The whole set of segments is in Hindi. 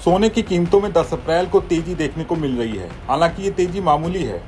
सोने की कीमतों में 10 अप्रैल को तेजी देखने को मिल रही है। हालांकि ये तेजी मामूली है।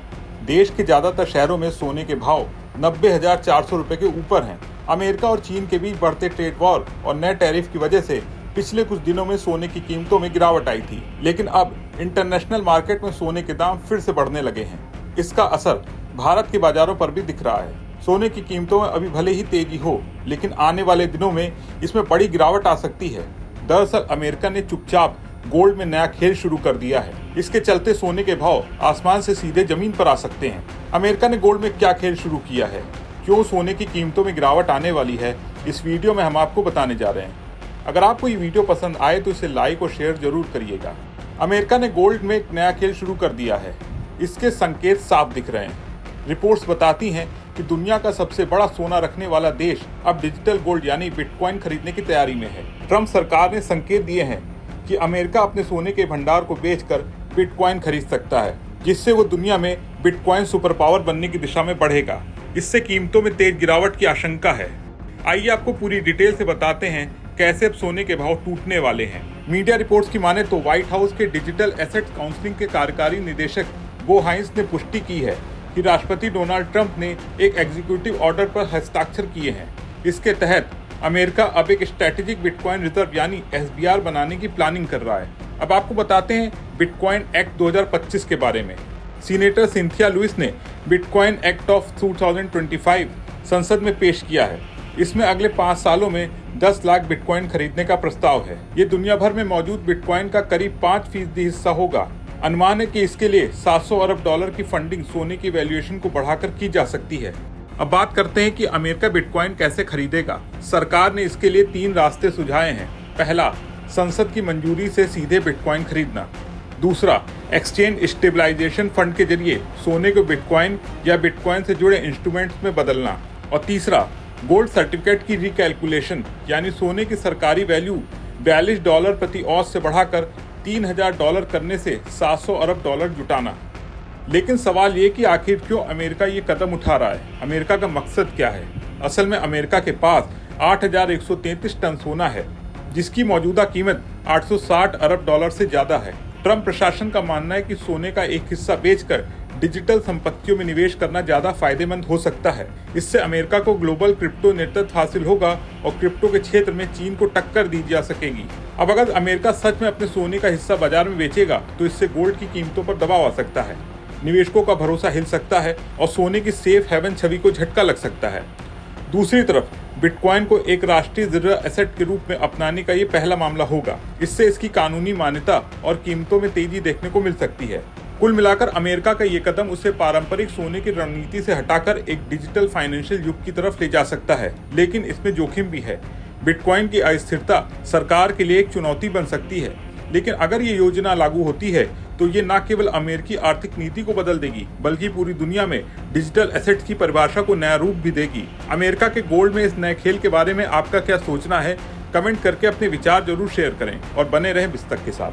देश के ज्यादातर शहरों में सोने के भाव 90,400 रुपए के ऊपर हैं। अमेरिका और चीन के बीच बढ़ते ट्रेड वॉर और नए टैरिफ की वजह से पिछले कुछ दिनों में सोने की कीमतों में गिरावट आई थी, लेकिन अब इंटरनेशनल मार्केट में सोने के दाम फिर से बढ़ने लगे हैं। इसका असर भारत के बाजारों पर भी दिख रहा है। सोने की कीमतों में अभी भले ही तेजी हो, लेकिन आने वाले दिनों में इसमें बड़ी गिरावट आ सकती है। दरअसल अमेरिका ने चुपचाप गोल्ड में नया खेल शुरू कर दिया है। इसके चलते सोने के भाव आसमान से सीधे जमीन पर आ सकते हैं। अमेरिका ने गोल्ड में क्या खेल शुरू किया है, क्यों सोने की कीमतों में गिरावट आने वाली है, इस वीडियो में हम आपको बताने जा रहे हैं। अगर आपको ये वीडियो पसंद आए तो इसे लाइक और शेयर जरूर करिएगा। अमेरिका ने गोल्ड में एक नया खेल शुरू कर दिया है। इसके संकेत साफ दिख रहे हैं। रिपोर्ट्स बताती हैं कि दुनिया का सबसे बड़ा सोना रखने वाला देश अब डिजिटल गोल्ड यानी बिटकॉइन खरीदने की तैयारी में है। ट्रंप सरकार ने संकेत दिए हैं कि अमेरिका अपने सोने के भंडार को बेचकर बिटकॉइन खरीद सकता है, जिससे वो दुनिया में बिटकॉइन सुपर पावर बनने की दिशा में बढ़ेगा। इससे कीमतों में तेज गिरावट की आशंका है। आइए आपको पूरी डिटेल से बताते हैं कैसे अब सोने के भाव टूटने वाले हैं। मीडिया रिपोर्ट्स की माने तो व्हाइट हाउस के डिजिटल एसेट्स काउंसिलिंग के कार्यकारी निदेशक बो हाइंस ने पुष्टि की है कि राष्ट्रपति डोनाल्ड ट्रंप ने एक एग्जीक्यूटिव ऑर्डर पर हस्ताक्षर किए हैं। इसके तहत अमेरिका अब एक स्ट्रेटेजिक बिटकॉइन रिजर्व यानी SBR बनाने की प्लानिंग कर रहा है। अब आपको बताते हैं बिटकॉइन एक्ट 2025 के बारे में। सीनेटर सिंथिया लुइस ने बिटकॉइन एक्ट ऑफ 2025 संसद में पेश किया है। इसमें अगले 5 सालों में 10 लाख बिटकॉइन खरीदने का प्रस्ताव है। ये दुनिया भर में मौजूद बिटकॉइन का करीब 5% हिस्सा होगा। अनुमान है कि इसके लिए $700 अरब की फंडिंग सोने की वैल्यूएशन को बढ़ाकर की जा सकती है। अब बात करते हैं कि अमेरिका बिटकॉइन कैसे खरीदेगा। सरकार ने इसके लिए 3 रास्ते सुझाए हैं। पहला, संसद की मंजूरी से सीधे बिटकॉइन खरीदना। दूसरा, एक्सचेंज स्टेबलाइजेशन फंड के जरिए सोने को बिटकॉइन या बिटकॉइन से जुड़े इंस्ट्रूमेंट्स में बदलना। और तीसरा, गोल्ड सर्टिफिकेट की रिकैलकुलेशन यानी सोने की सरकारी वैल्यू $42 प्रति औंस से बढ़ाकर $3,000 करने से $700 अरब जुटाना। लेकिन सवाल ये कि आखिर क्यों अमेरिका ये कदम उठा रहा है? अमेरिका का मकसद क्या है? असल में अमेरिका के पास 8,133 टन सोना है, जिसकी मौजूदा कीमत $860 अरब से ज्यादा है। ट्रंप प्रशासन का मानना है कि सोने का एक हिस्सा बेचकर डिजिटल संपत्तियों में निवेश करना ज्यादा फायदेमंद हो सकता है। इससे अमेरिका को ग्लोबल क्रिप्टो नेतृत्व हासिल होगा और क्रिप्टो के क्षेत्र में चीन को टक्कर दी जा सकेगी। अब अगर अमेरिका सच में अपने सोने का हिस्सा बाजार में बेचेगा तो इससे गोल्ड की कीमतों पर दबाव आ सकता है, निवेशकों का भरोसा हिल सकता है और सोने की सेफ हेवन छवि को झटका लग सकता है। दूसरी तरफ बिटकॉइन को एक राष्ट्रीय रिजर्व एसेट के रूप में अपनाने का ये पहला मामला होगा। इससे इसकी कानूनी मान्यता और कीमतों में तेजी देखने को मिल सकती है। कुल मिलाकर अमेरिका का ये कदम उसे पारंपरिक सोने की रणनीति से हटाकर एक डिजिटल फाइनेंशियल युग की तरफ ले जा सकता है, लेकिन इसमें जोखिम भी है। बिटकॉइन की अस्थिरता सरकार के लिए एक चुनौती बन सकती है, लेकिन अगर ये योजना लागू होती है तो ये न केवल अमेरिकी आर्थिक नीति को बदल देगी, बल्कि पूरी दुनिया में डिजिटल एसेट्स की परिभाषा को नया रूप भी देगी। अमेरिका के गोल्ड में इस नए खेल के बारे में आपका क्या सोचना है? कमेंट करके अपने विचार जरूर शेयर करें और बने रहें बिस्तक के साथ।